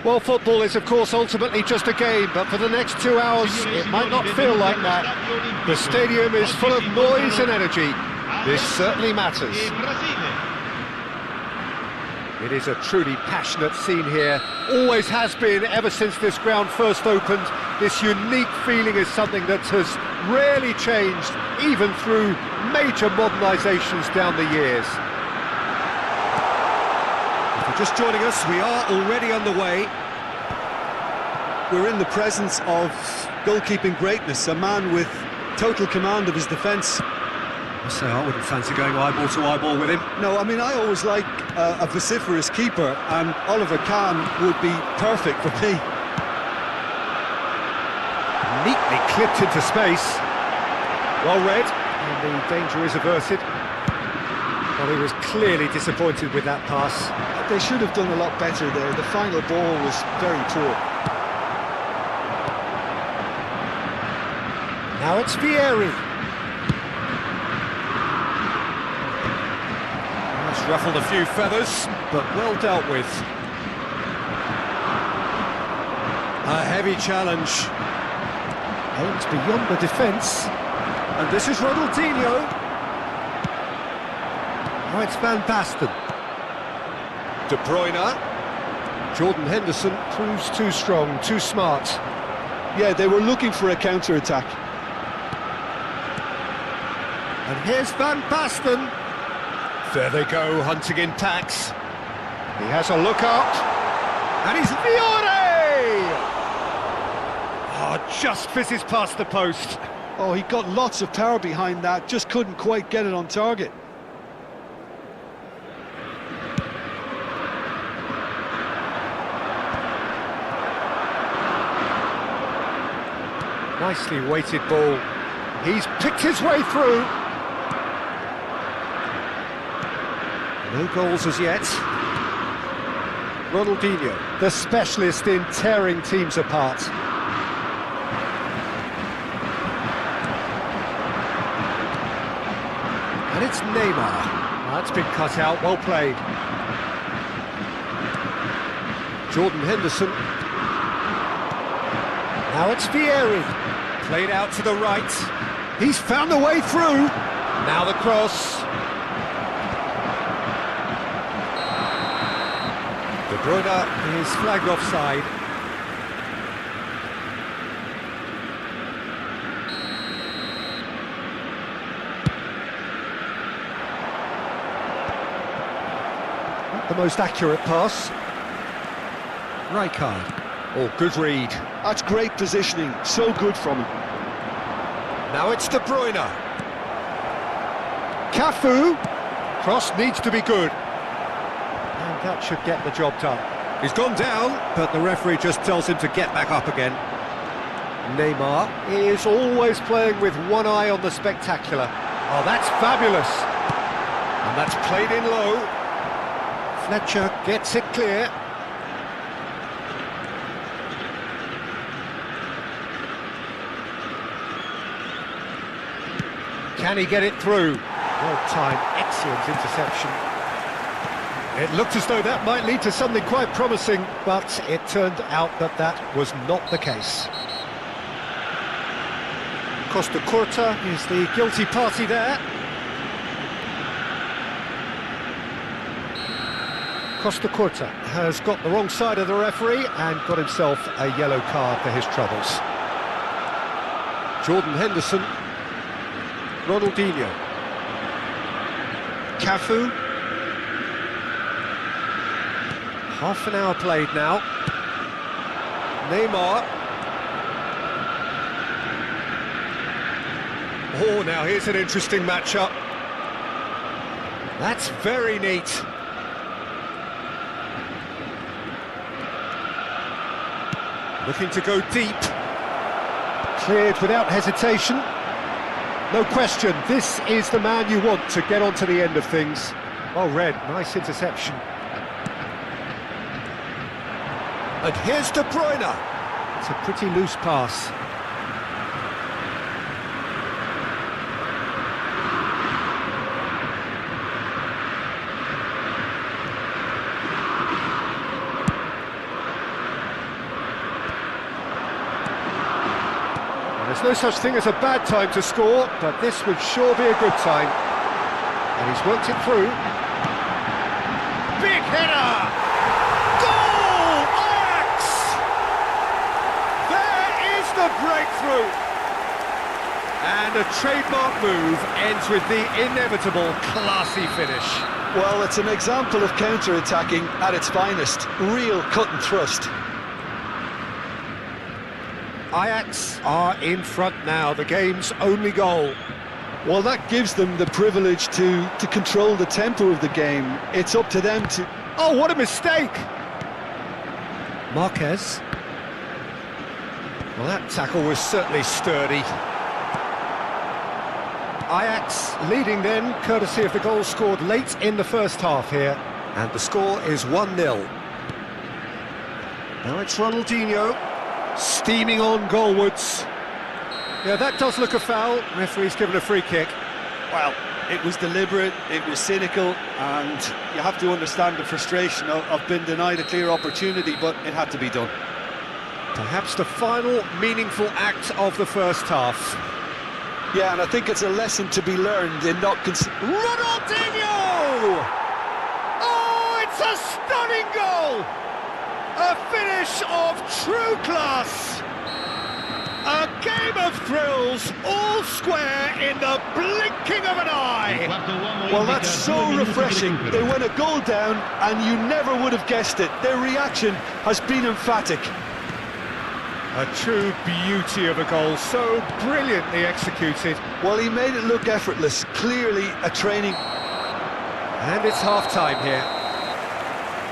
Well, football is, of course, ultimately just a game, but for the next 2 hours, it might not feel like that. The stadium is full of noise and energy. This certainly matters. It is a truly passionate scene here. Always has been ever since this ground first opened. This unique feeling is something that has rarely changed, even through major modernisations down the years. If you're just joining us, we are already underway. We're in the presence of goalkeeping greatness, a man with total command of his defence. I say I wouldn't fancy going eyeball to eyeball with him. No, I mean, I always like a vociferous keeper, and Oliver Kahn would be perfect for me. Neatly clipped into space. Well read, and the danger is averted. Well, he was clearly disappointed with that pass. They should have done a lot better there. The final ball was very poor. Now it's Vieri. That's ruffled a few feathers, but well dealt with. A heavy challenge. Aimed beyond the defence. And this is Ronaldinho. Now it's Van Basten. De Bruyne. Jordan Henderson proves too strong, too smart. Yeah, they were looking for a counter-attack. And here's Van Basten. There they go, hunting in packs. He has a look up. And he's Viore! Oh, just fizzes past the post. Oh, he got lots of power behind that, just couldn't quite get it on target. Nicely weighted ball. He's picked his way through. No goals as yet. Ronaldinho, the specialist in tearing teams apart. And it's Neymar. That's been cut out, well played. Jordan Henderson. Now it's Vieri. Played out to the right. He's found a way through. Now the cross. De Bruyne is flagged offside. Not the most accurate pass. Rijkaard. Oh, good read. That's great positioning, so good from him. Now it's De Bruyne. Cafu. Cross needs to be good. And that should get the job done. He's gone down, but the referee just tells him to get back up again. Neymar is always playing with one eye on the spectacular. Oh, that's fabulous. And that's played in low. Fletcher gets it clear. Can he get it through? Well-timed, excellent interception. It looked as though that might lead to something quite promising, but it turned out that that was not the case. Costa Curta is the guilty party there. Costa Curta has got the wrong side of the referee and got himself a yellow card for his troubles. Jordan Henderson. Ronaldinho. Cafu. Half an hour played now. Neymar. Oh, now here's an interesting matchup. That's very neat. Looking to go deep. Cleared without hesitation. No question, this is the man you want to get onto the end of things. Well read, nice interception. And here's De Bruyne. It's a pretty loose pass. There's no such thing as a bad time to score, but this would sure be a good time. And he's worked it through. Big header! Goal! Ajax! There is the breakthrough! And a trademark move ends with the inevitable classy finish. Well, it's an example of counter-attacking at its finest. Real cut and thrust. Ajax are in front now, the game's only goal. Well, that gives them the privilege to control the tempo of the game. It's up to them to... Oh, what a mistake! Marquez. Well, that tackle was certainly sturdy. Ajax leading then, courtesy of the goal scored late in the first half here. And the score is 1-0. Now it's Ronaldinho, steaming on goalwards. Yeah, that does look a foul. Referee's given a free kick. Well, it was deliberate, it was cynical, and you have to understand the frustration of being denied a clear opportunity, but it had to be done. Perhaps the final meaningful act of the first half. Yeah, and I think it's a lesson to be learned in not Ronaldinho! Oh, it's a stunning goal! A finish of true class! A game of thrills, all square in the blinking of an eye! Well, that's so refreshing. They went a goal down, and you never would have guessed it. Their reaction has been emphatic. A true beauty of a goal, so brilliantly executed. Well, he made it look effortless, clearly a training. And it's half-time here.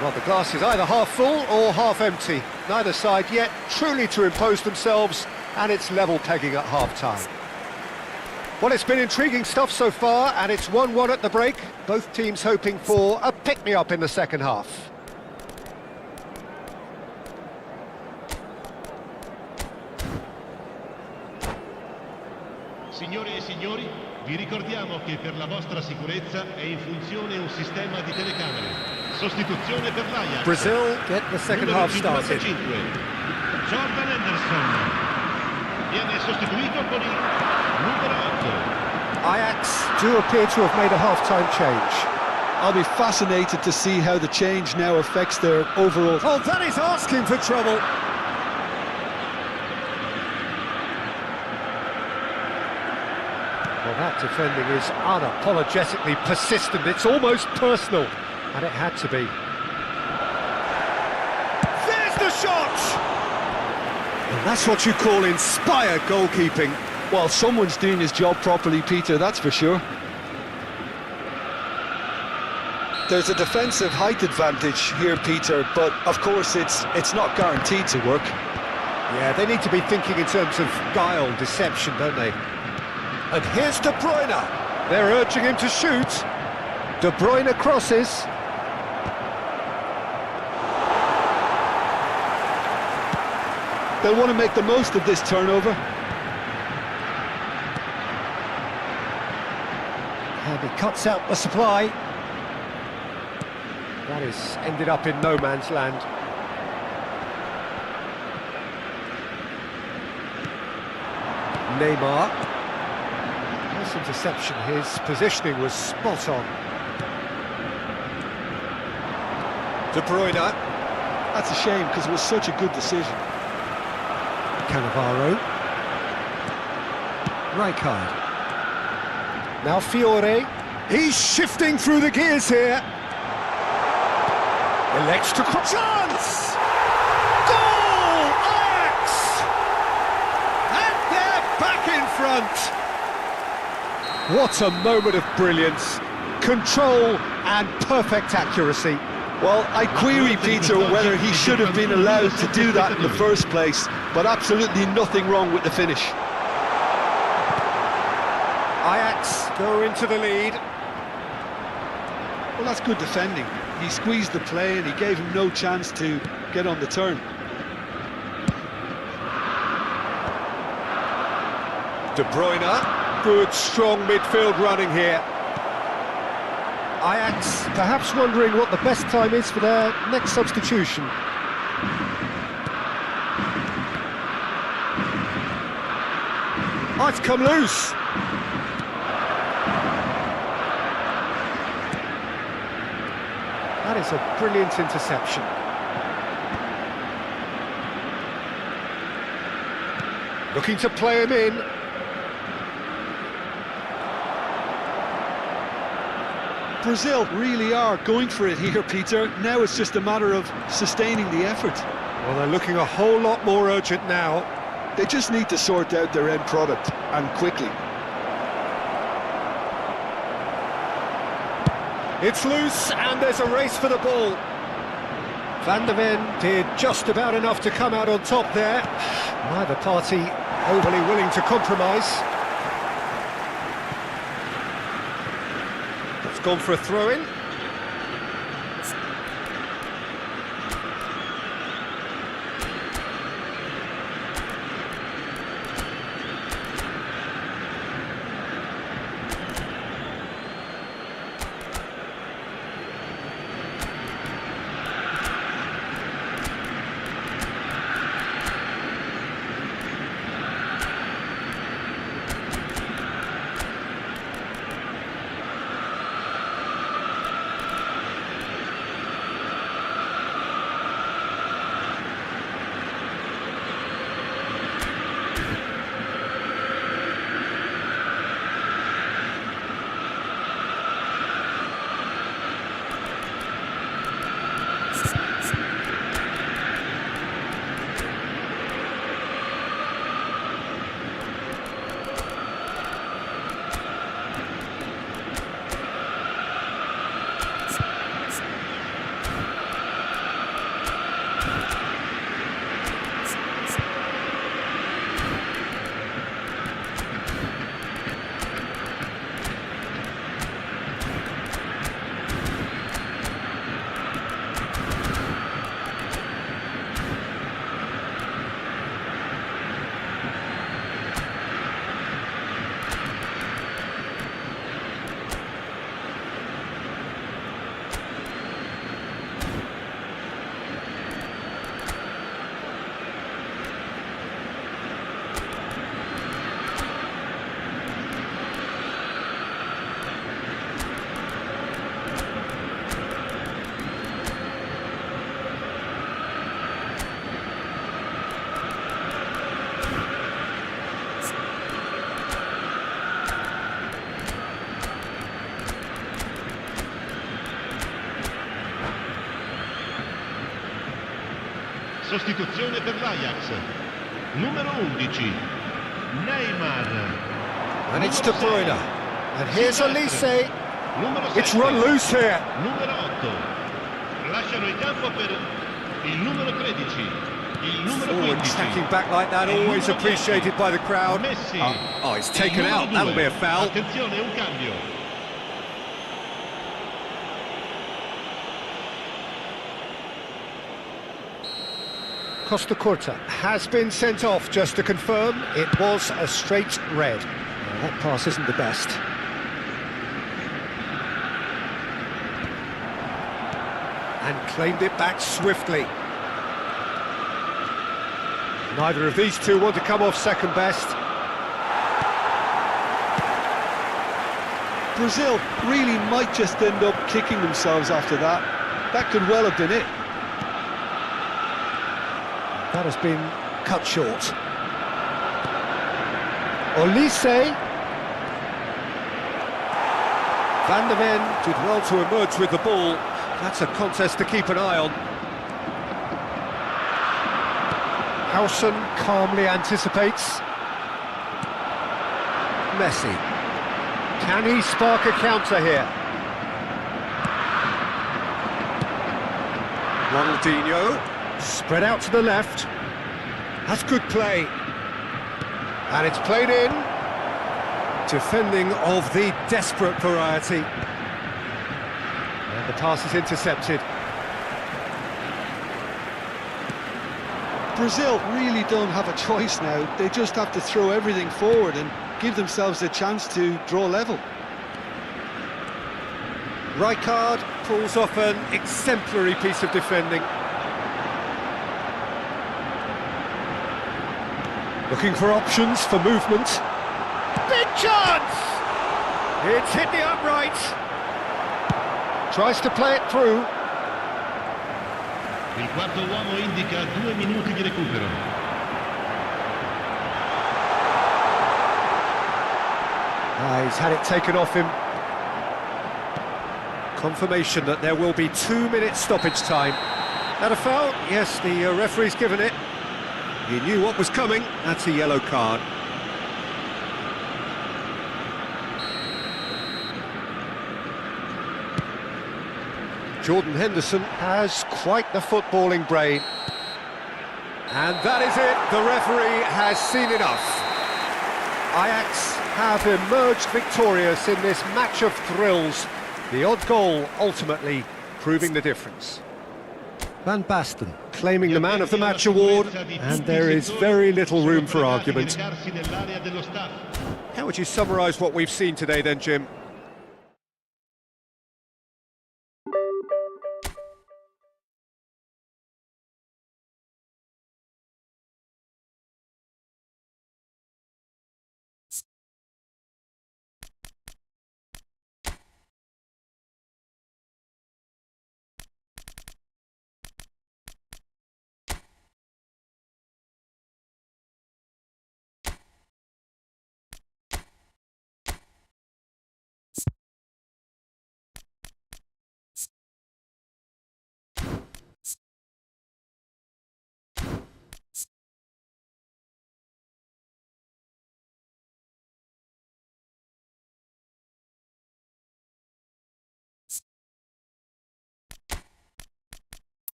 Well, the glass is either half full or half empty. Neither side yet truly to impose themselves, and it's level pegging at half-time. Well, it's been intriguing stuff so far, and it's 1-1 at the break. Both teams hoping for a pick-me-up in the second half. Signore e signori, vi ricordiamo che per la vostra sicurezza è in funzione un sistema di telecamere. Sostituzione per l'Ajax. Brazil get the second half started. Jordan Henderson viene sostituito con il numero 8. Ajax do appear to have made a half-time change. I'll be fascinated to see how the change now affects their overall... Oh, that is asking for trouble. Well, that defending is unapologetically persistent. It's almost personal, and it had to be. There's the shot! And that's what you call inspired goalkeeping. Well, someone's doing his job properly, Peter, that's for sure. There's a defensive height advantage here, Peter, but of course it's not guaranteed to work. Yeah, they need to be thinking in terms of guile, deception, don't they? And here's De Bruyne. They're urging him to shoot. De Bruyne crosses. They'll want to make the most of this turnover. And he cuts out the supply. That is ended up in no man's land. Neymar. Nice interception, his positioning was spot on. De Bruyne. That's a shame, because it was such a good decision. Cannavaro. Rijkaard. Now Fiore. He's shifting through the gears here. Elects to cross. Chance! Goal! Ajax! And they're back in front. What a moment of brilliance. Control and perfect accuracy. Well, I query, Peter, whether he should have been allowed to do that in the first place, but absolutely nothing wrong with the finish. Ajax go into the lead. Well, that's good defending. He squeezed the play and he gave him no chance to get on the turn. De Bruyne, good strong midfield running here. Ajax perhaps wondering what the best time is for their next substitution. Might come loose. That is a brilliant interception. Looking to play him in. Brazil really are going for it here, Peter. Now it's just a matter of sustaining the effort. Well, they're looking a whole lot more urgent now. They just need to sort out their end product, and quickly. It's loose, and there's a race for the ball. Van der Ven did just about enough to come out on top there. Neither party overly willing to compromise. It's gone for a throw-in. Sostituzione per l'Ajax. Numero 11, Neymar. And it's De Bruyne. And here's Elise. Numero 7, It's run loose here. numero 8. Lasciano il campo per il numero 13, il numero Forward 15. tracking back like that, Il always numero appreciated 10. by the crowd. Messi. Oh, it's Il taken numero out. That'll 2. be a foul. Attenzione, un cambio. Costa Curta has been sent off, just to confirm. It was a straight red. Well, that pass isn't the best. And claimed it back swiftly. Neither of these two want to come off second best. Brazil really might just end up kicking themselves after that. That could well have been it. That has been cut short. Olise. Van der Ven did well to emerge with the ball. That's a contest to keep an eye on. Howson calmly anticipates. Messi. Can he spark a counter here? Ronaldinho. Spread out to the left. That's good play. And it's played in. Defending of the desperate variety. And the pass is intercepted. Brazil really don't have a choice now. They just have to throw everything forward and give themselves a chance to draw level. Rijkaard pulls off an exemplary piece of defending. Looking for options for movement. big chance! It's hit the upright. Tries to play it through. Il quarto uomo indica 2 minuti di recupero. He's had it taken off him. Confirmation that there will be 2 minutes stoppage time. That a foul? Yes, the referee's given it. He knew what was coming. That's a yellow card. Jordan Henderson has quite the footballing brain. And that is it. The referee has seen enough. Ajax have emerged victorious in this match of thrills. The odd goal ultimately proving the difference. Van Basten claiming the Man of the Match award, and there is very little room for argument. How would you summarise what we've seen today then, Jim?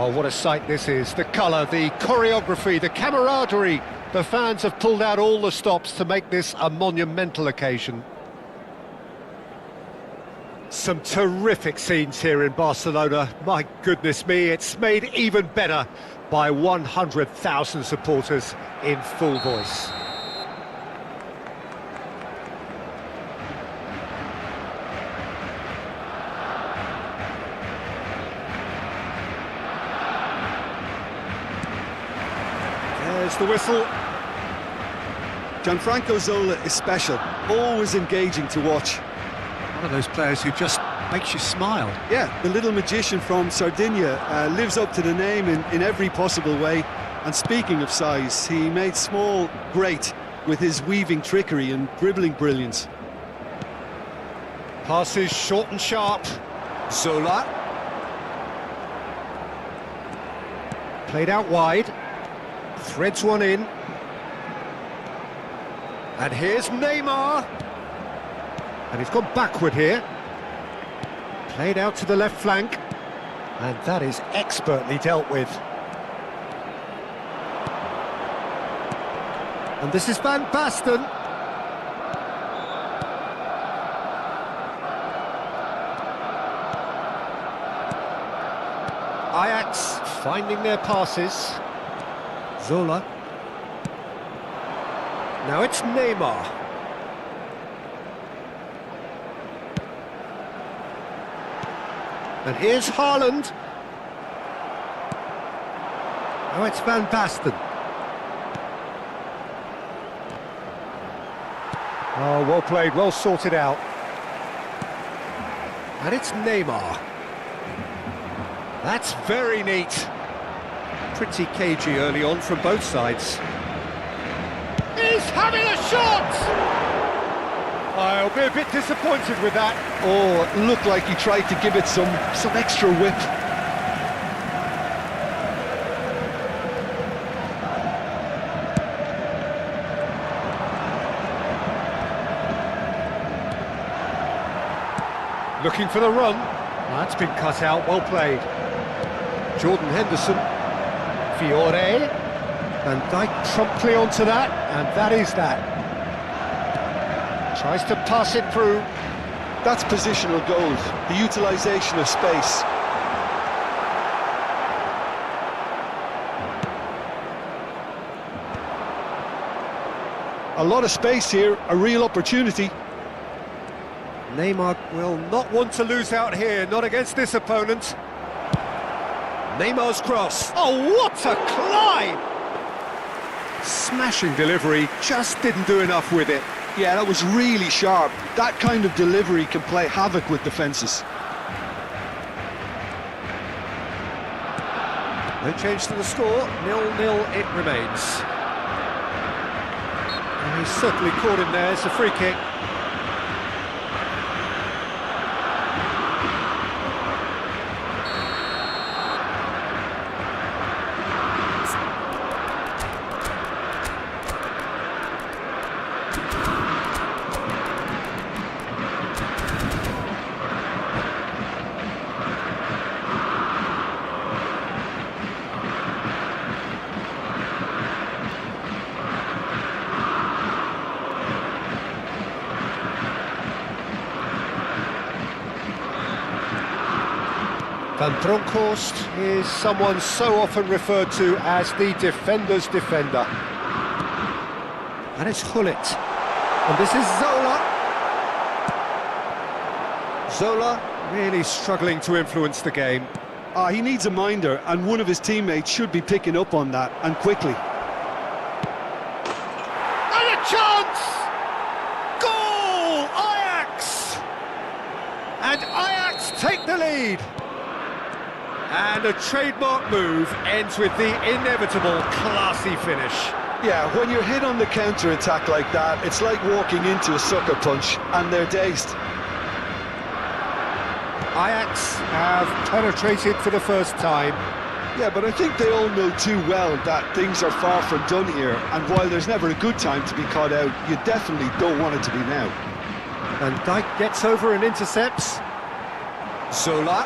Oh, what a sight this is. The colour, the choreography, the camaraderie. The fans have pulled out all the stops to make this a monumental occasion. Some terrific scenes here in Barcelona. My goodness me, it's made even better by 100,000 supporters in full voice. There's the whistle. Gianfranco Zola is special, always engaging to watch. One of those players who just makes you smile. Yeah, the little magician from Sardinia lives up to the name in every possible way. And speaking of size, he made small great with his weaving trickery and dribbling brilliance. Passes short and sharp. Zola. Played out wide. Threads one in. And here's Neymar. And he's gone backward here. Played out to the left flank. And that is expertly dealt with. And this is Van Basten. Ajax finding their passes. Zola. Now it's Neymar. And here's Haaland. Now it's Van Basten. Oh, well played, well sorted out. And it's Neymar. That's very neat. Pretty cagey early on from both sides. He's having a shot! I'll be a bit disappointed with that. Oh, it looked like he tried to give it some extra whip. Looking for the run. That's been cut out, well played. Jordan Henderson. Fiore. Van Dijk promptly onto that, and that is that. Tries to pass it through. That's positional goals, the utilisation of space. A lot of space here, a real opportunity. Neymar will not want to lose out here, not against this opponent. Neymar's cross. Oh, what a climb! Smashing delivery, just didn't do enough with it. Yeah, that was really sharp. That kind of delivery can play havoc with defences. No change to the score, 0-0 it remains. And he's certainly caught him there, it's a free kick. Van Bronckhorst is someone so often referred to as the defender's defender. And it's Gullit. And this is Zola. Zola really struggling to influence the game. He needs a minder, and one of his teammates should be picking up on that, and quickly. And a chance! Goal! Ajax! And Ajax take the lead. And a trademark move ends with the inevitable classy finish. Yeah, when you're hit on the counter-attack like that, it's like walking into a sucker punch, and they're dazed. Ajax have penetrated for the first time. Yeah, but I think they all know too well that things are far from done here, and while there's never a good time to be caught out, you definitely don't want it to be now. And Dijk gets over and intercepts. Zola.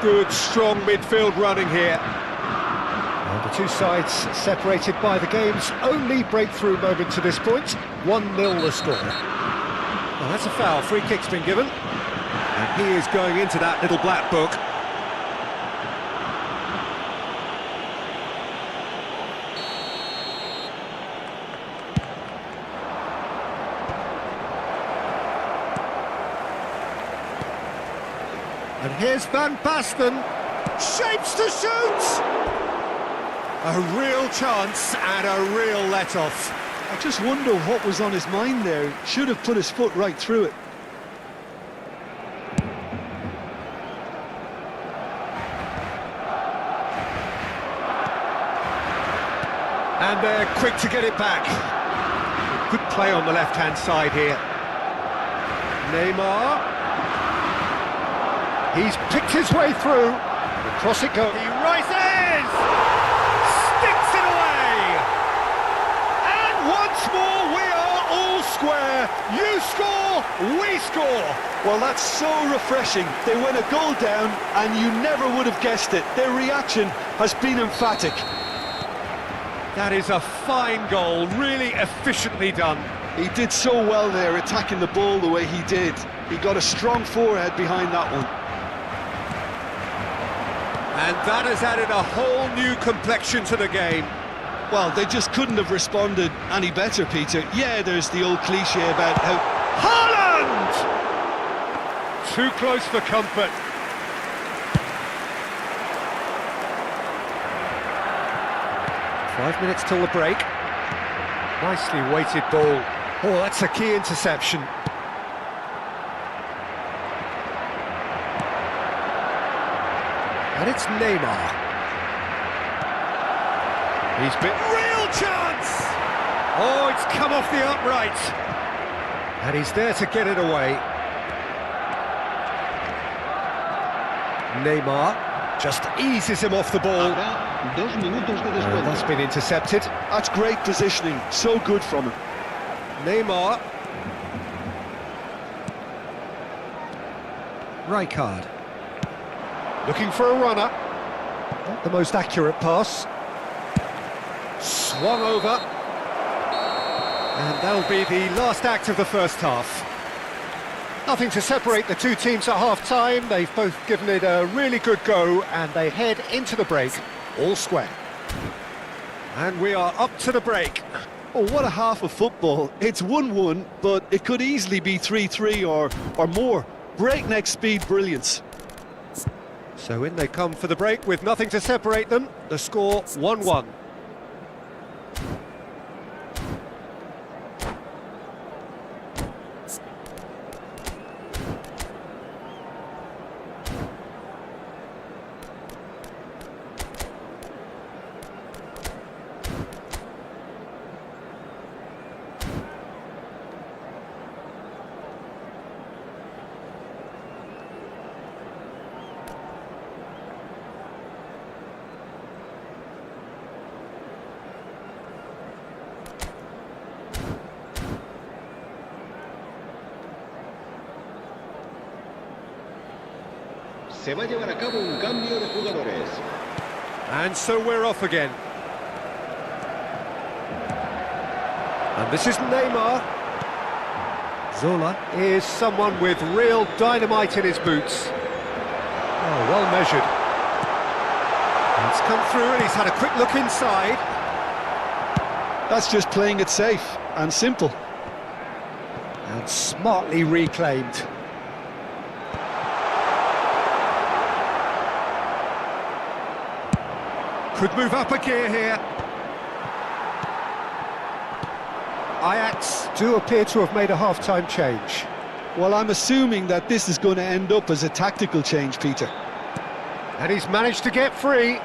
Good, strong midfield running here. And the two sides separated by the game's only breakthrough moment to this point. 1-0 the score. Well, that's a foul. Free kick's been given. And he is going into that little black book. And here's Van Basten, shapes to shoot! A real chance and a real let-off. I just wonder what was on his mind there. Should have put his foot right through it. And they're quick to get it back. Good play on the left-hand side here. Neymar. He's picked his way through. Across it goes. He rises! Sticks it away! And once more we are all square. You score, we score. Well, that's so refreshing. They went a goal down and you never would have guessed it. Their reaction has been emphatic. That is a fine goal, really efficiently done. He did so well there, attacking the ball the way he did. He got a strong forehead behind that one. And that has added a whole new complexion to the game. Well, they just couldn't have responded any better, Peter. Yeah, there's the old cliche about how... Haaland! Too close for comfort. Five minutes till the break. Nicely weighted ball. Oh, that's a key interception. And it's Neymar. He's been... Real chance! Oh, it's come off the upright. And he's there to get it away. Neymar just eases him off the ball. That's been intercepted. That's great positioning. So good from him. Neymar. Rijkaard. Looking for a runner. Not the most accurate pass. Swung over. And that'll be the last act of the first half. Nothing to separate the two teams at half-time. They've both given it a really good go, and they head into the break all square. And we are up to the break. Oh, what a half of football. It's 1-1, but it could easily be 3-3 or more. Breakneck speed brilliance. So in they come for the break with nothing to separate them. The score 1-1. Se va a llevar a cabo un cambio de jugadores. And so we're off again. And this is Neymar. Zola is someone with real dynamite in his boots. Oh, well measured. It's come through and he's had a quick look inside. That's just playing it safe and simple. And smartly reclaimed. Could move up a gear here. Ajax do appear to have made a half-time change. Well, I'm assuming that this is going to end up as a tactical change, Peter. And he's managed to get free.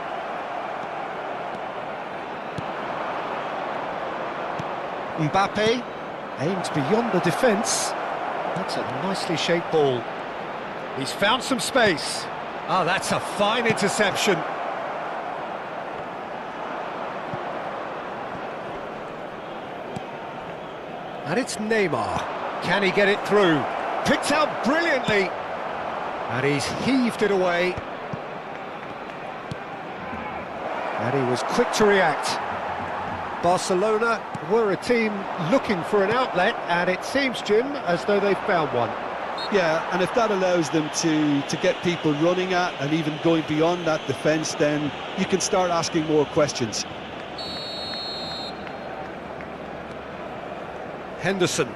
Mbappe aims beyond the defence. That's a nicely shaped ball. He's found some space. Oh, that's a fine interception. And it's Neymar. Can he get it through? Picked out brilliantly. And he's heaved it away. And he was quick to react. Barcelona were a team looking for an outlet, and it seems, Jim, as though they've found one. Yeah, and if that allows them to get people running at and even going beyond that defence, then you can start asking more questions. Henderson.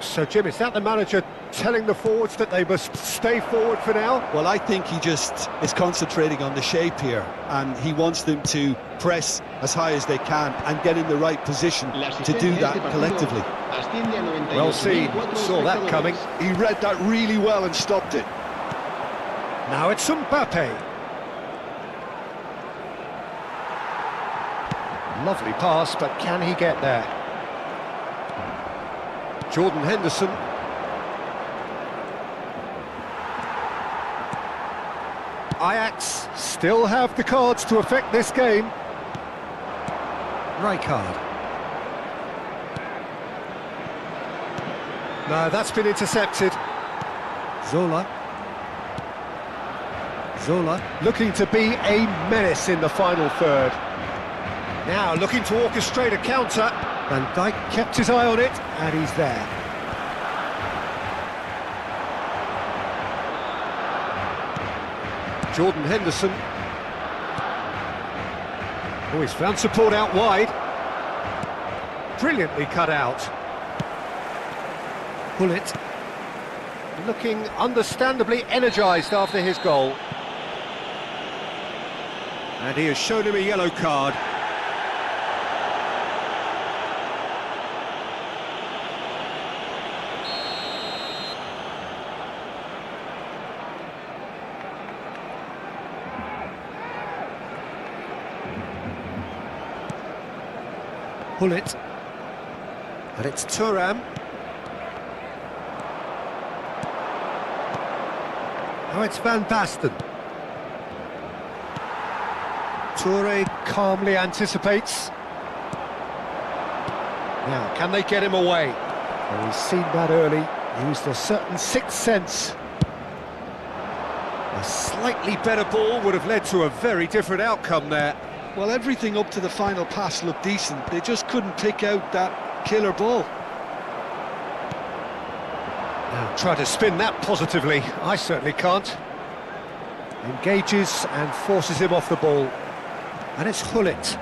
So, Jim, is that the manager telling the forwards that they must stay forward for now? Well, I think he just is concentrating on the shape here, and he wants them to press as high as they can and get in the right position to do that collectively. Well seen, saw that coming. He read that really well and stopped it. Now it's Mbappe. Lovely pass, but can he get there? Jordan Henderson. Ajax still have the cards to affect this game. Rijkaard. No, that's been intercepted. Zola. Zola looking to be a menace in the final third. Now looking to orchestrate a counter. Van Dijk kept his eye on it, and he's there. Jordan Henderson. Oh, he's found support out wide. Brilliantly cut out. Bullet. Looking understandably energised after his goal. And he has shown him a yellow card. Bullet. And it's Thuram. Now it's Van Basten. Toure calmly anticipates. Now, can they get him away? Well, he's seen that early, used a certain sixth sense. A slightly better ball would have led to a very different outcome there. Well, everything up to the final pass looked decent. They just couldn't pick out that killer ball. Now, try to spin that positively. I certainly can't. Engages and forces him off the ball. And it's Hullet.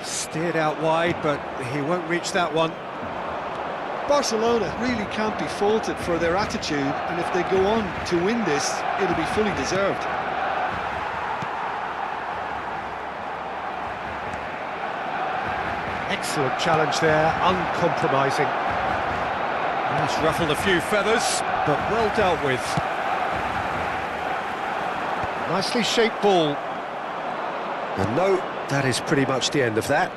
Steered out wide, but he won't reach that one. Barcelona really can't be faulted for their attitude, and if they go on to win this, it'll be fully deserved. Excellent challenge there, uncompromising. He's ruffled a few feathers, but well dealt with. Nicely shaped ball. And no, that is pretty much the end of that.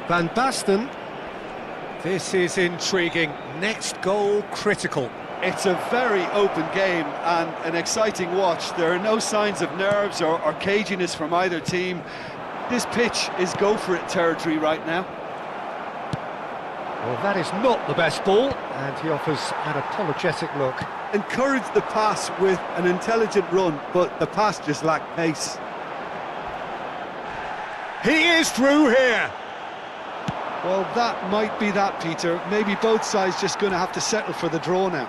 Van Basten. This is intriguing. Next goal critical. It's a very open game and an exciting watch. There are no signs of nerves or caginess from either team. This pitch is go-for-it territory right now. Well, that is not the best ball, and he offers an apologetic look. Encouraged the pass with an intelligent run, but the pass just lacked pace. He is through here! Well, that might be that, Peter. Maybe both sides just going to have to settle for the draw now.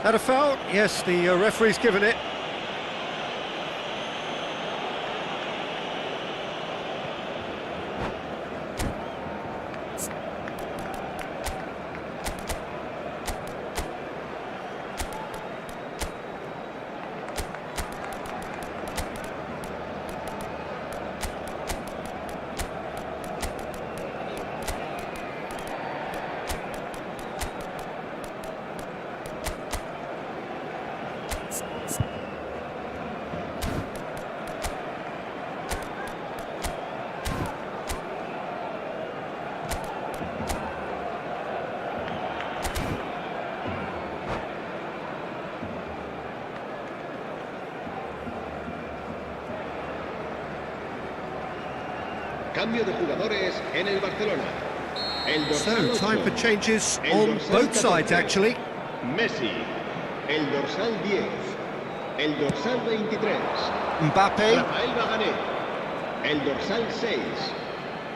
Had a foul? Yes, the referee's given it. Cambio de jugadores en el Barcelona. El So, dorsal time 8. for changes El on dorsal both sides, 14. actually. Messi. El dorsal 10. El dorsal 23. Mbappe. Rafael Bagané. El dorsal 6.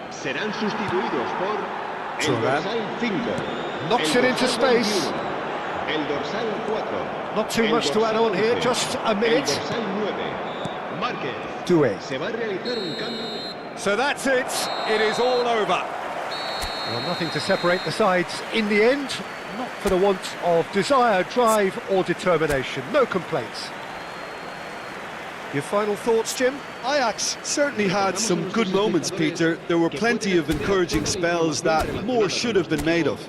Serán sustituidos por el Thuram. dorsal 5. Knocks el it into dorsal space. 21, El dorsal 4. Not too el much to add dorsal on here, 11, just a El minute. dorsal 9. Márquez. Doué. Se va a realizar un cambio. So that's it. It is all over. Well, nothing to separate the sides in the end. Not for the want of desire, drive or determination. No complaints. Your final thoughts, Jim? Ajax certainly had some good moments, Peter. There were plenty of encouraging spells that more should have been made of.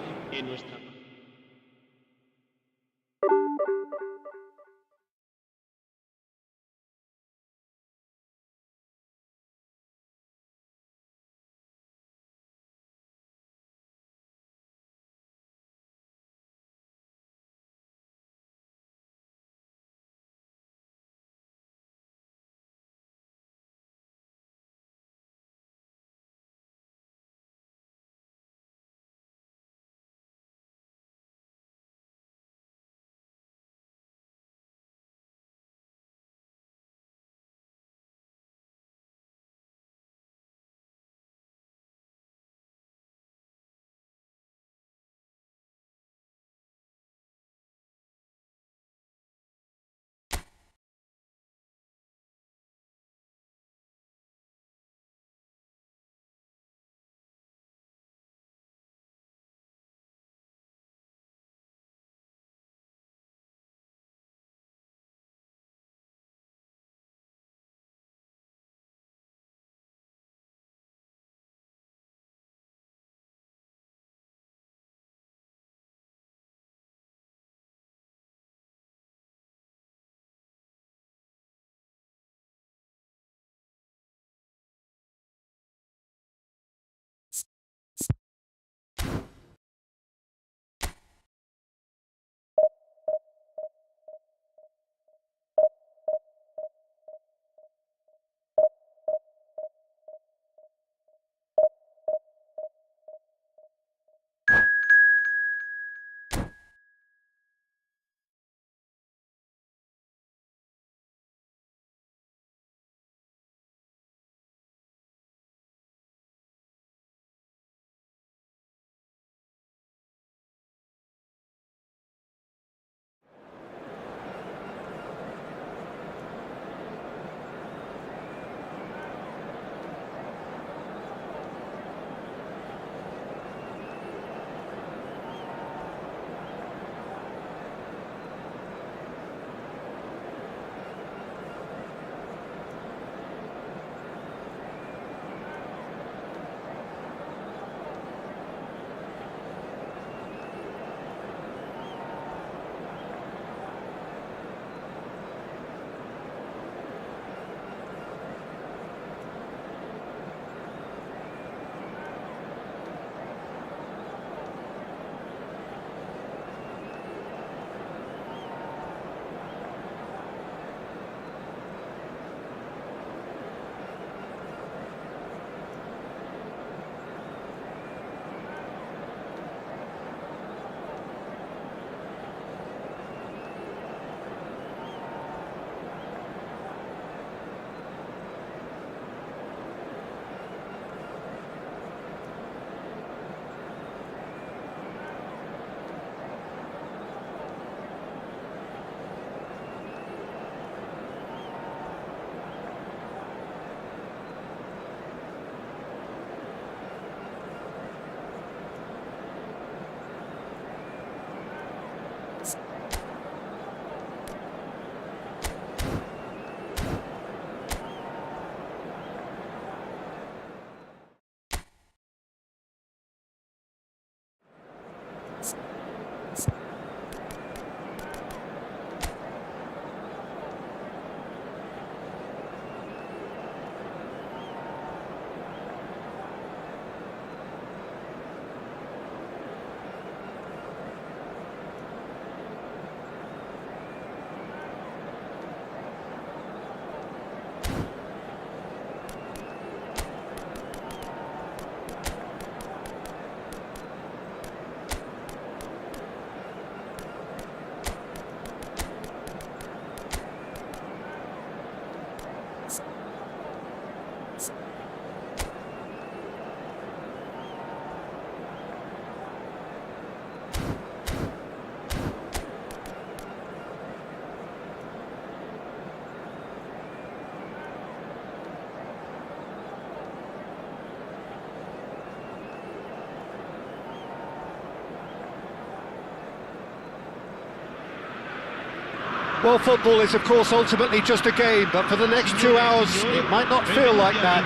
Well, football is, of course, ultimately just a game, but for the next 2 hours, it might not feel like that.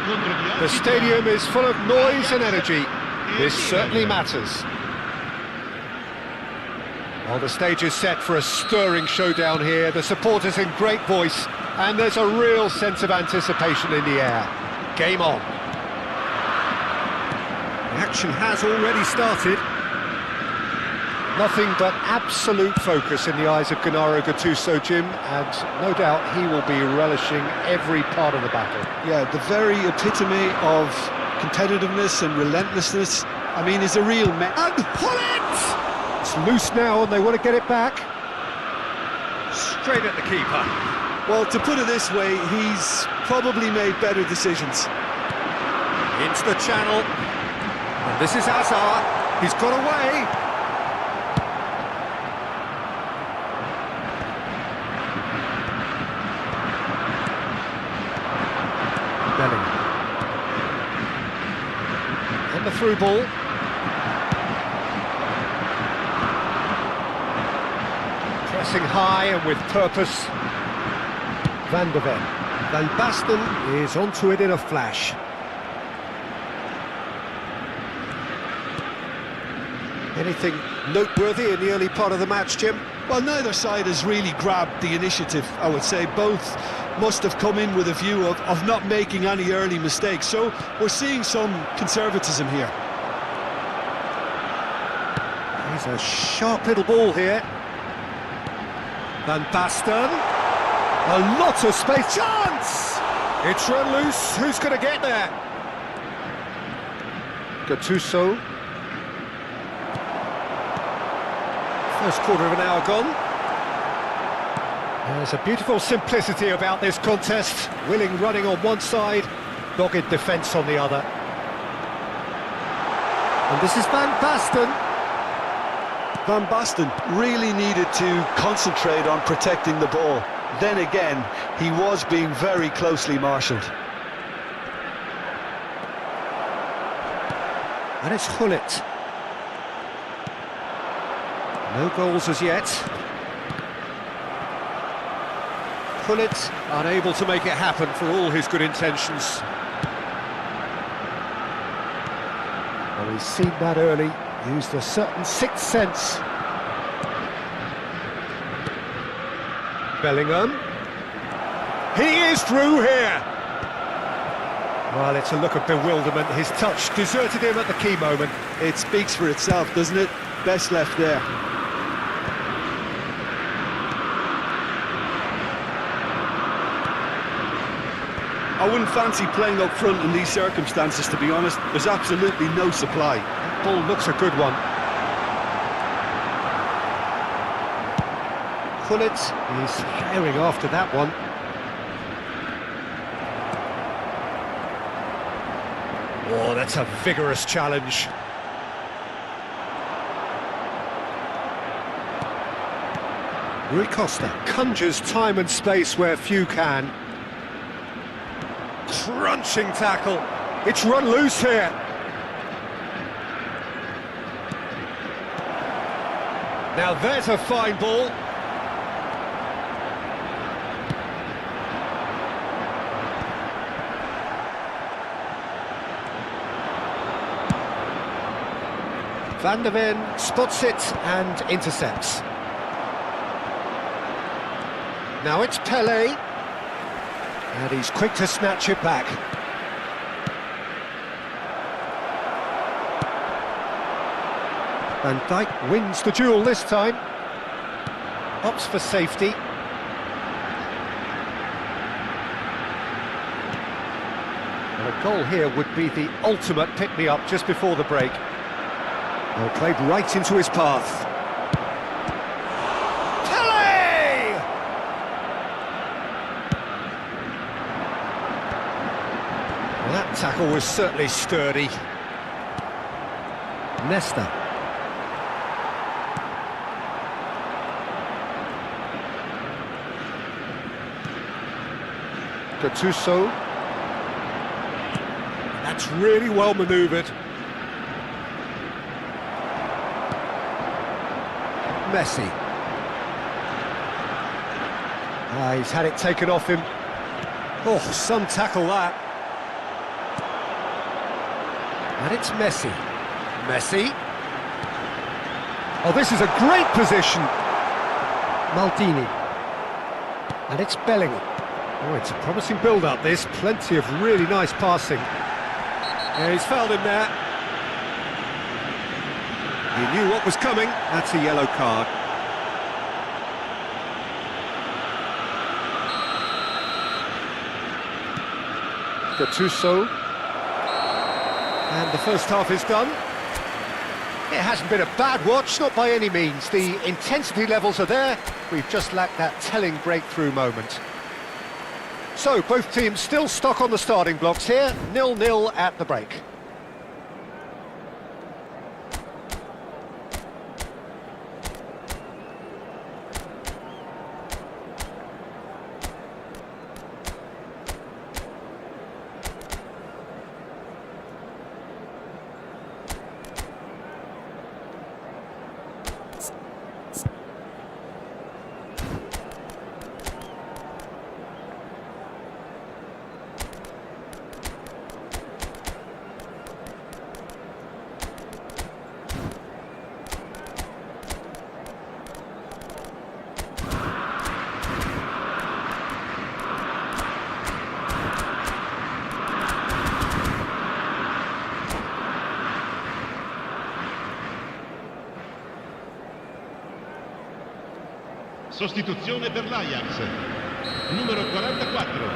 The stadium is full of noise and energy. This certainly matters. Well, the stage is set for a stirring showdown here. The supporters in great voice, and there's a real sense of anticipation in the air. Game on. The action has already started. Nothing but absolute focus in the eyes of Gennaro Gattuso, Jim, and no doubt he will be relishing every part of the battle. Yeah, the very epitome of competitiveness and relentlessness. I mean, he's a real man. And pull it! It's loose now and they want to get it back. Straight at the keeper. Well, to put it this way, he's probably made better decisions. Into the channel. And this is Hazard. He's got away. And the through ball. Pressing high and with purpose. Van der Ven. Van Basten is onto it in a flash. Anything noteworthy in the early part of the match, Jim? Well, neither side has really grabbed the initiative, I would say. Both must have come in with a view of not making any early mistakes. So we're seeing some conservatism here. He's a sharp little ball here. Van Basten. A lot of space. Chance! It's run loose. Who's going to get there? Gattuso. First quarter of an hour gone. There's a beautiful simplicity about this contest. Willing running on one side, dogged defence on the other. And this is Van Basten. Van Basten really needed to concentrate on protecting the ball. Then again, he was being very closely marshalled. And it's Gullit. No goals as yet. Gullit unable to make it happen for all his good intentions. Well, he's seen that early, used a certain sixth sense. Bellingham. He is through here. Well, it's a look of bewilderment. His touch deserted him at the key moment. It speaks for itself, doesn't it? Best left there. I wouldn't fancy playing up front in these circumstances, to be honest. There's absolutely no supply. That ball looks a good one. Gullit is herring after that one. Oh, that's a vigorous challenge. Rui Costa conjures time and space where few can. Crunching tackle. It's run loose here. Now there's a fine ball. Van der Ven spots it and intercepts. Now it's Pelé, and he's quick to snatch it back. Van Dijk wins the duel this time. Opts for safety. And a goal here would be the ultimate pick-me-up just before the break. Well, played right into his path. Pelé! Well, that tackle was certainly sturdy. Nesta. Gattuso. That's really well manoeuvred. Messi. He's had it taken off him. Oh, some tackle that. And it's Messi. Messi. Oh, this is a great position. Maldini. And it's Bellingham. Oh, it's a promising build-up, this. Plenty of really nice passing. Yeah, he's fouled him there. He knew what was coming. That's a yellow card. Gattuso. And the first half is done. It hasn't been a bad watch, not by any means. The intensity levels are there. We've just lacked that telling breakthrough moment. So, both teams still stuck on the starting blocks here. 0-0 at the break. Sostituzione per l'Ajax. Numero 44.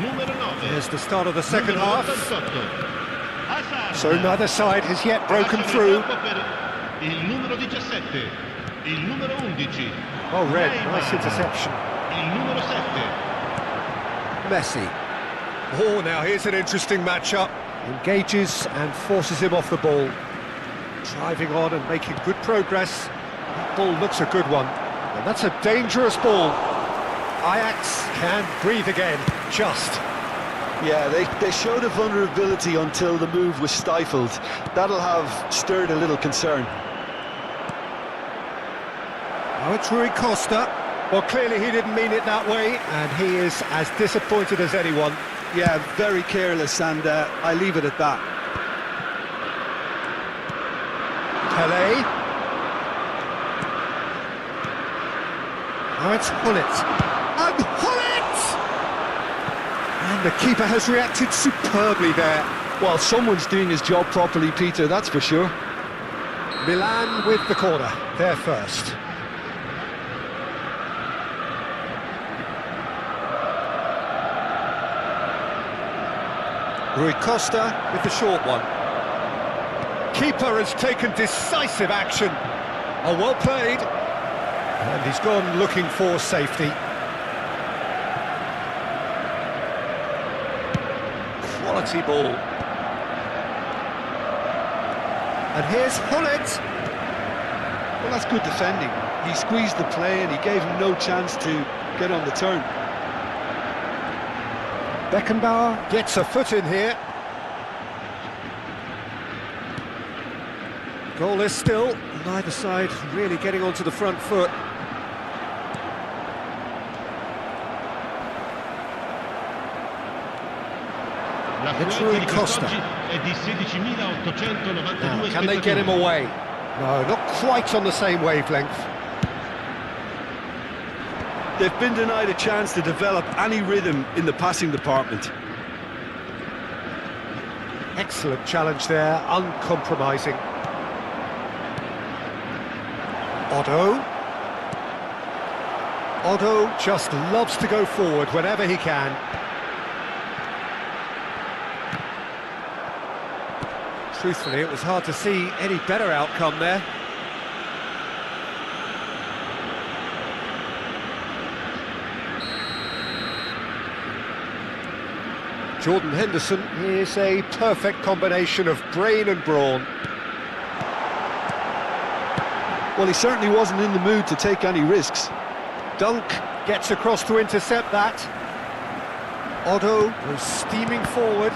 Numero 9. Here's the start of the second Numero half. 88. So neither side has yet broken through. Il numero 17. Il numero 11. Oh, red, nice interception. Il numero 7. Messi. Oh, now here's an interesting matchup. Engages and forces him off the ball. Driving on and making good progress. That ball looks a good one. And that's a dangerous ball. Ajax can breathe again, just. Yeah, they showed a vulnerability until the move was stifled. That'll have stirred a little concern. Oh, it's Rui Costa. Well, clearly he didn't mean it that way, and he is as disappointed as anyone. Yeah, very careless, and I leave it at that. Pelé. Oh, it's Hullet. And Hullet! And the keeper has reacted superbly there. Well, someone's doing his job properly, Peter, that's for sure. Milan with the corner, they're first. Rui Costa with the short one. Keeper has taken decisive action. Oh, well played. And he's gone looking for safety. Quality ball. And here's Hullet. Well, that's good defending. He squeezed the play and he gave him no chance to get on the turn. Beckenbauer gets a foot in here. Goalless still, neither side really getting onto the front foot. It's Rui Costa. Now, can they get him away? No, not quite on the same wavelength. They've been denied a chance to develop any rhythm in the passing department. Excellent challenge there, uncompromising. Otto just loves to go forward whenever he can. Truthfully, it was hard to see any better outcome there. Jordan Henderson is a perfect combination of brain and brawn. Well, he certainly wasn't in the mood to take any risks. Dunk gets across to intercept that. Otto goes steaming forward.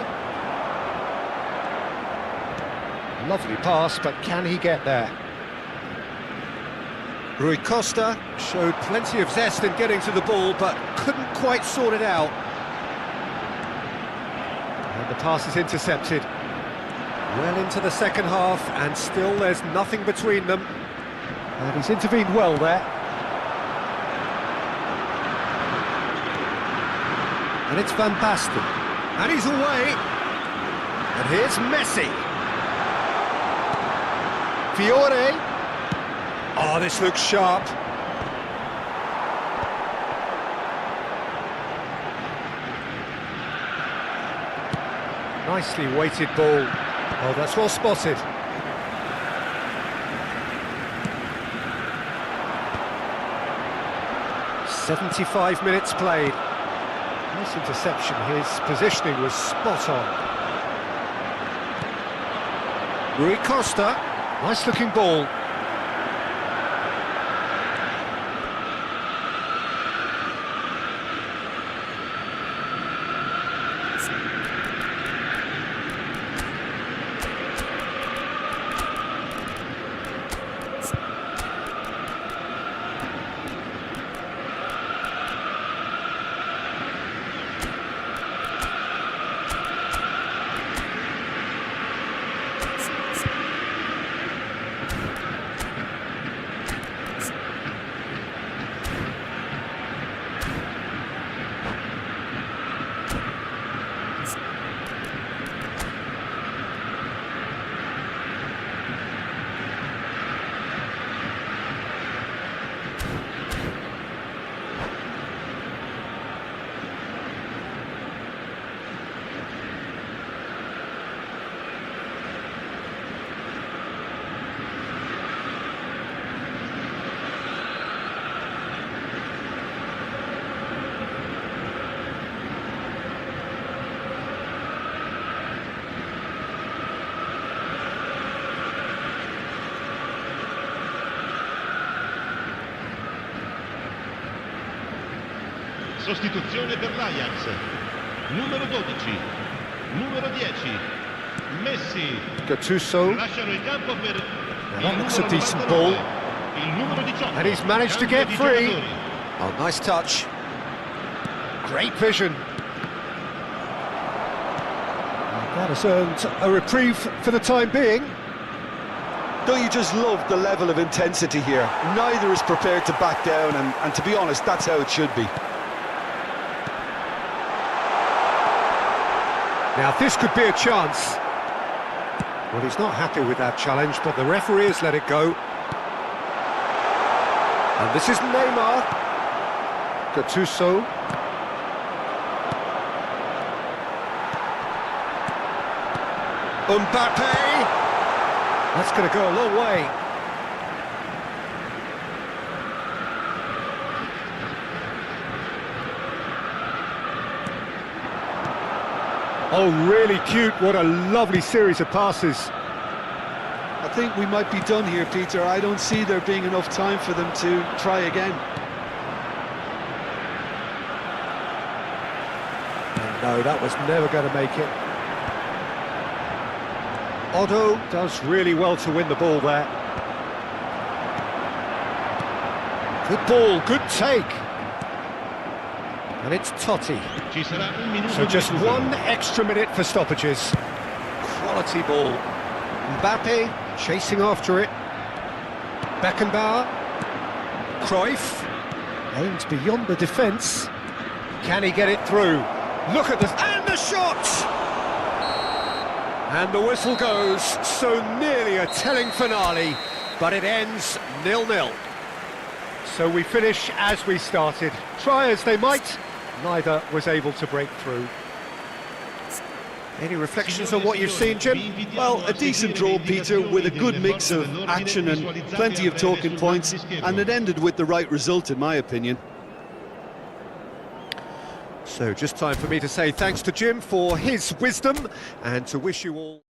Lovely pass, but can he get there? Rui Costa showed plenty of zest in getting to the ball, but couldn't quite sort it out. And the pass is intercepted. Well into the second half, and still there's nothing between them. And he's intervened well there. And it's Van Basten. And he's away. And here's Messi. Fiore. Oh, this looks sharp. Nicely weighted ball. Oh, that's well spotted. "75 minutes played." Nice interception. His positioning was spot on. Rui Costa. Nice looking ball. Sostituzione per l'Ajax. Numero 12, numero 10, Messi. Gattuso. Lasciano il campo per Now il that looks a numero decent 99, ball. il numero 18. And he's managed to Cambio get di free. giocatori. Oh, nice touch. Great vision. And that has earned a reprieve for the time being. Don't you just love the level of intensity here? Neither is prepared to back down, and to be honest, that's how it should be. Now this could be a chance. Well, he's not happy with that challenge, but the referee has let it go. And this is Neymar. Gattuso. Mbappe. That's going to go a long way. Oh, really cute. What a lovely series of passes. I think we might be done here, Peter. I don't see there being enough time for them to try again. And no, that was never going to make it. Otto does really well to win the ball there. Good ball, good take. And it's Totti. Ci sarà un minuto So di just recupero. one extra minute for stoppages. Quality ball. Mbappe chasing after it. Beckenbauer. Cruyff. Aims beyond the defence. Can he get it through? Look at this. And the shot! And the whistle goes. So nearly a telling finale. But it ends 0-0. So we finish as we started. Try as they might, neither was able to break through. Any reflections on what you've seen, Jim? Well, a decent draw, Peter, with a good mix of action and plenty of talking points, and it ended with the right result, in my opinion. So just time for me to say thanks to Jim for his wisdom and to wish you all...